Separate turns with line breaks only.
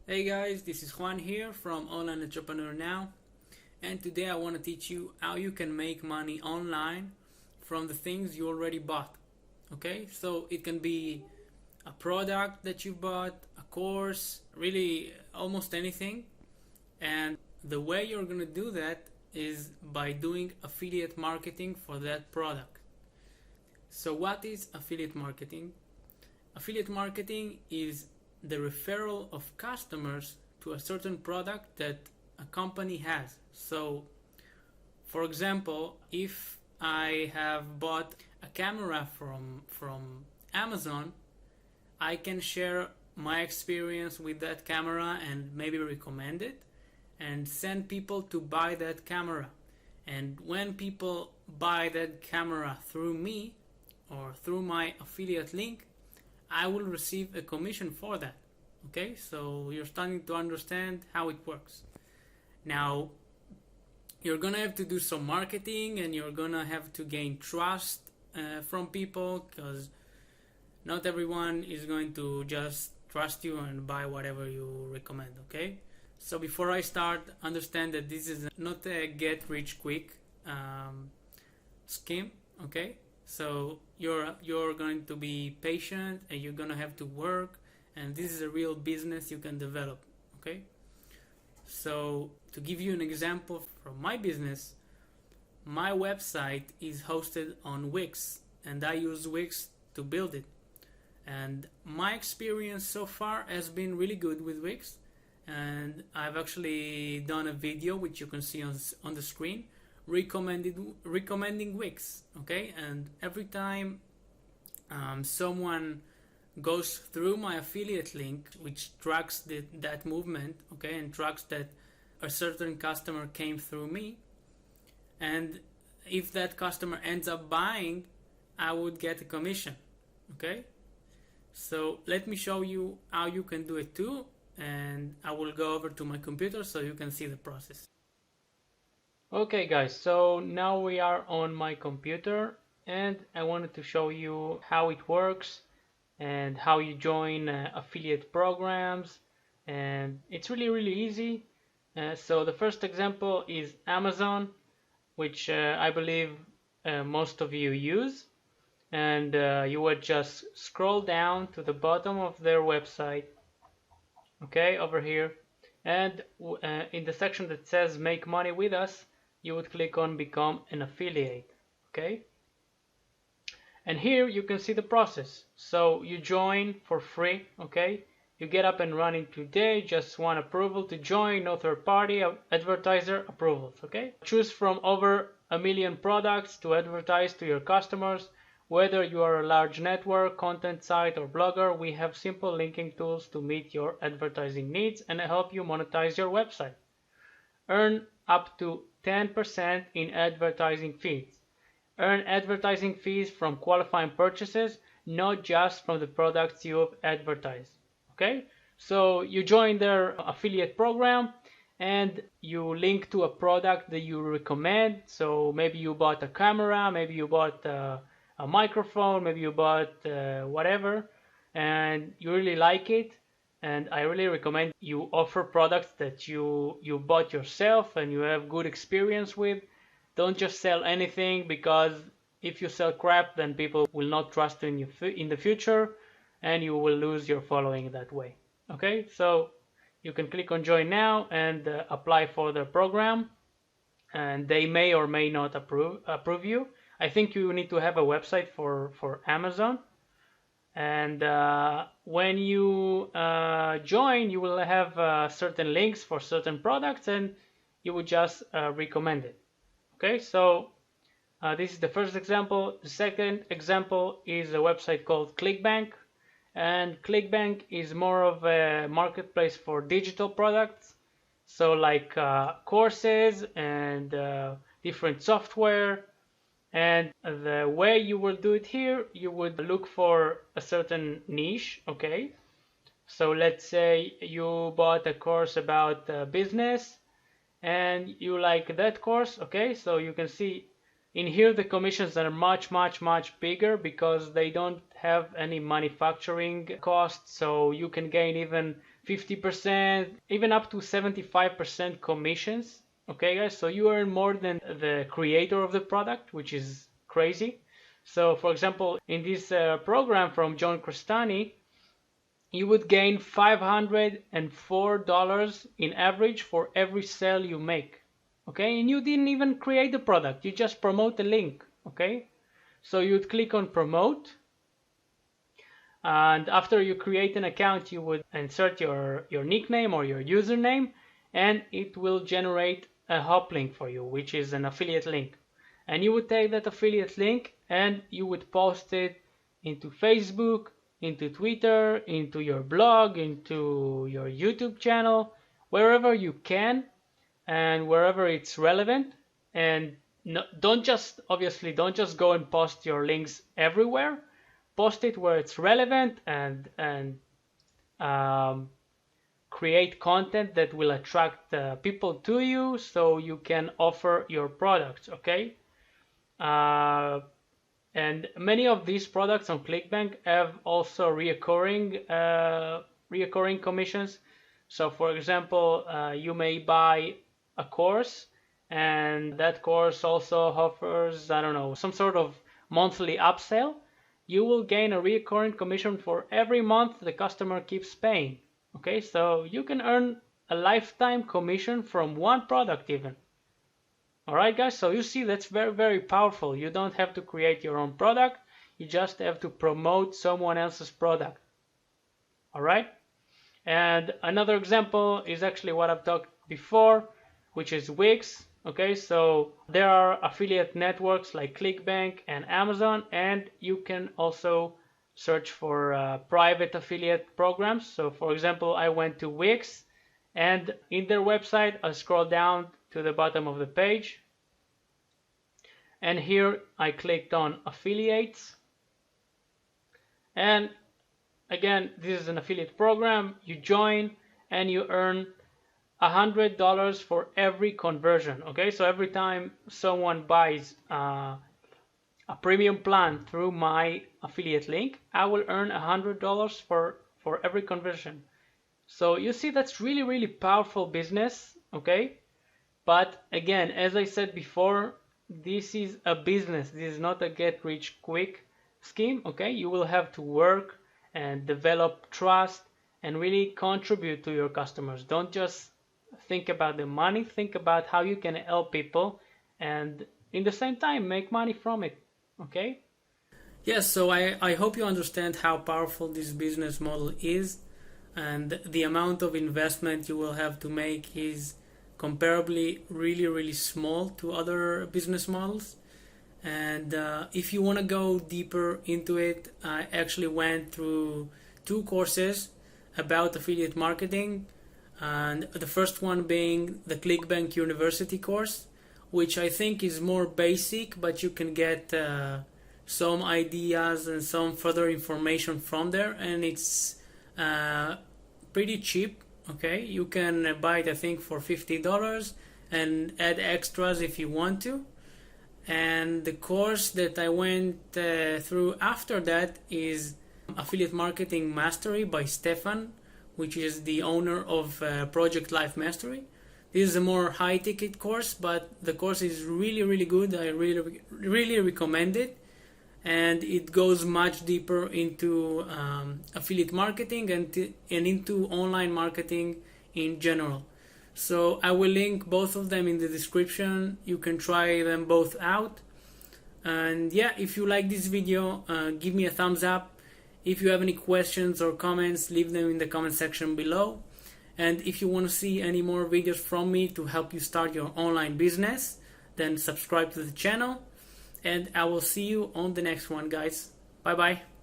Hey guys, this is Juan here from Online Entrepreneur Now, and today I want to teach you how you can make money online from the things you already bought. Okay, so it can be a product that you bought, a course, really almost anything. And the way you're going to do that is by doing affiliate marketing for that product. So, what is affiliate marketing? Affiliate marketing is the referral of customers to a certain product that a company has. So, for example, if I have bought a camera from Amazon, I can share my experience with that camera and maybe recommend it and send people to buy that camera. And when people buy that camera through me or through my affiliate link, I will receive a commission for that. Okay, so you're starting to understand how it works. Now, you're gonna have to do some marketing and you're gonna have to gain trust from people, because not everyone is going to just trust you and buy whatever you recommend. Okay, so before I start, understand that this is not a get rich quick scheme. Okay, so you're going to be patient and you're gonna have to work, and this is a real business you can develop. Okay, so to give you an example from my business, my website is hosted on Wix and I use Wix to build it. And my experience so far has been really good with Wix, and I've actually done a video which you can see on the screen recommending Wix. Okay, and every time someone goes through my affiliate link, which tracks that movement, okay, and tracks that a certain customer came through me, and if that customer ends up buying, I would get a commission. Okay, so let me show you how you can do it too, and I will go over to my computer so you can see the process. Okay guys, so now we are on my computer and I wanted to show you how it works and how you join affiliate programs, and it's really easy. So the first example is Amazon, which I believe most of you use, and you would just scroll down to the bottom of their website, okay, over here, and in the section that says make money with us, you would click on become an affiliate. Okay, and here you can see the process. So you join for free. Okay, you get up and running today, just one approval to join, no third party advertiser approvals. Okay, choose from over 1 million products to advertise to your customers. Whether you are a large network, content site, or blogger, we have simple linking tools to meet your advertising needs and help you monetize your website. Earn up to 10% in advertising fees. Earn advertising fees from qualifying purchases, not just from the products you have advertised. Okay, so you join their affiliate program and you link to a product that you recommend. So maybe you bought a camera, maybe you bought a microphone, maybe you bought whatever, and you really like it, and I really recommend you offer products that you bought yourself and you have good experience with. Don't just sell anything, because if you sell crap, then people will not trust you in the future and you will lose your following that way. Okay, so you can click on join now and apply for the program, and they may or may not approve you. I think you need to have a website for Amazon, and when you join, you will have certain links for certain products and you would just recommend it. Okay, so this is the first example. The second example is a website called ClickBank, and ClickBank is more of a marketplace for digital products, so like courses and different software. And the way you will do it here, you would look for a certain niche. Okay, so let's say you bought a course about business and you like that course. Okay, so you can see in here the commissions are much bigger, because they don't have any manufacturing costs, so you can gain even 50%, even up to 75% commissions. Okay, guys, so you earn more than the creator of the product, which is crazy. So, for example, in this program from John Crestani, you would gain $504 in average for every sale you make. Okay, and you didn't even create the product, you just promote the link. Okay, so you'd click on promote, and after you create an account, you would insert your nickname or your username, and it will generate a hop link for you, which is an affiliate link. And you would take that affiliate link and you would post it into Facebook, into Twitter, into your blog, into your YouTube channel, wherever you can and wherever it's relevant. And don't just go and post your links everywhere. Post it where it's relevant, and create content that will attract people to you, so you can offer your products. Okay, and many of these products on ClickBank have also reoccurring commissions. So, for example, you may buy a course, and that course also offers, I don't know, some sort of monthly upsell. You will gain a recurring commission for every month the customer keeps paying. Okay, so you can earn a lifetime commission from one product even. Alright guys, so you see that's very, very powerful. You don't have to create your own product, you just have to promote someone else's product. Alright, and another example is actually what I've talked before, which is Wix. Okay, so there are affiliate networks like ClickBank and Amazon, and you can also search for private affiliate programs. So for example, I went to Wix, and in their website I scroll down to the bottom of the page, and here I clicked on affiliates, and again, this is an affiliate program. You join and you earn $100 for every conversion. Okay, so every time someone buys a premium plan through my affiliate link, I will earn $100 for every conversion. So you see, that's really, really powerful business. Okay, but again, as I said before, this is a business. This is not a get rich quick scheme. Okay, you will have to work and develop trust and really contribute to your customers. Don't just think about the money, think about how you can help people and in the same time make money from it. Okay? Yes, so I hope you understand how powerful this business model is, and the amount of investment you will have to make is comparably really, really small to other business models. And if you want to go deeper into it, I actually went through 2 courses about affiliate marketing, and the first one being the ClickBank University course, which I think is more basic, but you can get some ideas and some further information from there, and it's pretty cheap. Okay, you can buy it I think for $50 and add extras if you want to. And the course that I went through after that is Affiliate Marketing Mastery by Stefan, which is the owner of Project Life Mastery. This is a more high ticket course, but the course is really, really good. I really recommend it, and it goes much deeper into affiliate marketing and into online marketing in general. So I will link both of them in the description. You can try them both out. And yeah, if you like this video, give me a thumbs up. If you have any questions or comments, leave them in the comment section below. And if you want to see any more videos from me to help you start your online business, then subscribe to the channel. And I will see you on the next one, guys. Bye bye.